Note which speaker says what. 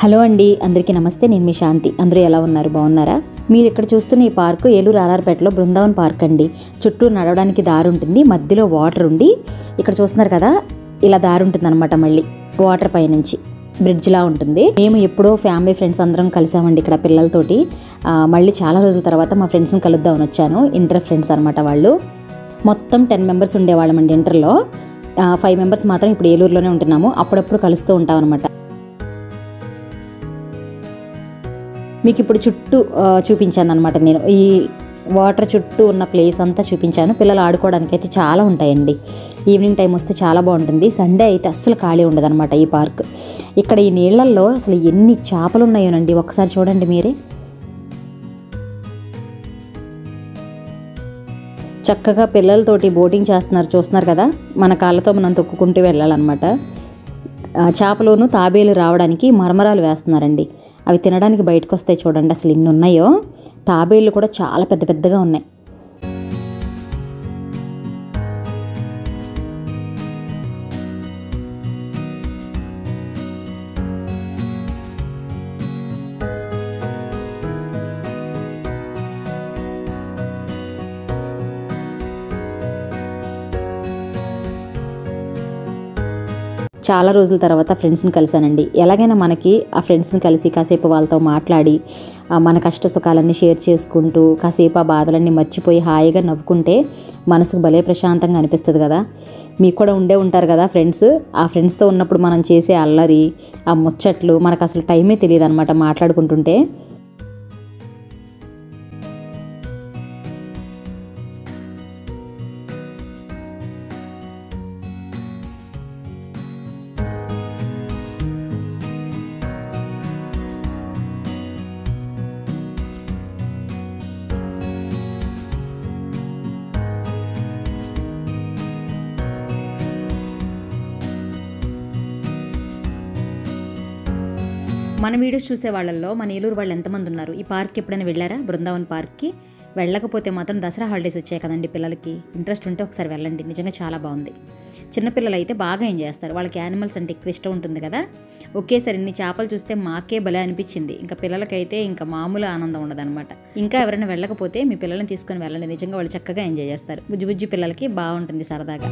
Speaker 1: Hello అండి, అందరికీ నమస్తే. నేను మీ శాంతి. అందరూ ఎలా ఉన్నారు? బాగున్నారా? మీరు ఇక్కడ చూస్తున్న ఈ పార్కు ఏలూరు ఆర్ఆర్పేటలో బృందావన్ పార్క్ అండి. చుట్టూ నడవడానికి దారి ఉంటుంది, మధ్యలో వాటర్ ఉండి ఇక్కడ చూస్తున్నారు కదా, ఇలా దారి ఉంటుంది అనమాట. మళ్ళీ వాటర్ పై నుంచి బ్రిడ్జ్లా ఉంటుంది. మేము ఎప్పుడో ఫ్యామిలీ ఫ్రెండ్స్ అందరం కలిసామండి ఇక్కడ పిల్లలతోటి. మళ్ళీ చాలా రోజుల తర్వాత మా ఫ్రెండ్స్ని కలుద్దామని వచ్చాను. ఇంటర్ ఫ్రెండ్స్ అనమాట వాళ్ళు. మొత్తం 10 మెంబర్స్ ఉండేవాళ్ళమండి ఇంటర్లో. 5 మెంబర్స్ మాత్రం ఇప్పుడు ఏలూరులోనే ఉంటున్నాము. అప్పుడప్పుడు కలుస్తూ ఉంటాం అనమాట. మీకు ఇప్పుడు చుట్టూ చూపించాను అనమాట. నేను ఈ వాటర్ చుట్టూ ఉన్న ప్లేస్ అంతా చూపించాను. పిల్లలు ఆడుకోవడానికి అయితే చాలా ఉంటాయండి. ఈవినింగ్ టైం వస్తే చాలా బాగుంటుంది. సండే అయితే అస్సలు ఖాళీ ఉండదు అనమాట ఈ పార్క్. ఇక్కడ ఈ నీళ్ళల్లో అసలు ఎన్ని చేపలు ఉన్నాయోనండి, ఒకసారి చూడండి మీరే. చక్కగా పిల్లలతోటి బోటింగ్ చేస్తున్నారు, చూస్తున్నారు కదా. మన కాళ్ళతో మనం తొక్కుకుంటూ వెళ్ళాలన్నమాట. చేపలోను తాబేలు రావడానికి మరమరాలు వేస్తున్నారండి. అవి తినడానికి బయటకు వస్తాయి చూడండి, అసలు ఎన్ని ఉన్నాయో. తాబేళ్ళు కూడా చాలా పెద్ద పెద్దగా ఉన్నాయి. చాలా రోజుల తర్వాత ఫ్రెండ్స్ని కలిసానండి. ఎలాగైనా మనకి ఆ ఫ్రెండ్స్ని కలిసి కాసేపు వాళ్ళతో మాట్లాడి మన కష్ట సుఖాలన్నీ షేర్ చేసుకుంటూ కాసేపు ఆ బాధలన్నీ మర్చిపోయి హాయిగా నవ్వుకుంటే మనసుకు భలే ప్రశాంతంగా అనిపిస్తుంది కదా. మీకు కూడా ఉండే ఉంటారు కదా ఫ్రెండ్స్. ఆ ఫ్రెండ్స్తో ఉన్నప్పుడు మనం చేసే అల్లరి, ఆ ముచ్చట్లు మనకు అసలు టైమే తెలియదు అనమాట మాట్లాడుకుంటుంటే. మన వీడియోస్ చూసే వాళ్ళల్లో మన ఏలూరు వాళ్ళు ఎంతమంది ఉన్నారు? ఈ పార్క్ ఎప్పుడైనా వెళ్ళారా? బృందావన్ పార్క్కి వెళ్ళకపోతే మాత్రం దసరా హాలిడేస్ వచ్చాయి కదండి పిల్లలకి. ఇంట్రెస్ట్ ఉంటే ఒకసారి వెళ్ళండి, నిజంగా చాలా బాగుంది. చిన్నపిల్లలు అయితే బాగా ఎంజాయ్ చేస్తారు. వాళ్ళకి యానిమల్స్ అంటే ఎక్కువ ఇష్టం ఉంటుంది కదా. ఒకేసారి ఇన్ని చేపలు చూస్తే మాకే భలే అనిపించింది. ఇంకా పిల్లలకైతే ఇంకా మామూలు ఆనందం ఉండదన్నమాట. ఇంకా ఎవరైనా వెళ్ళకపోతే మీ పిల్లల్ని తీసుకొని వెళ్ళండి, నిజంగా వాళ్ళు చక్కగా ఎంజాయ్ చేస్తారు. బుజ్జి బుజ్జి పిల్లలకి బాగుంటుంది సరదాగా.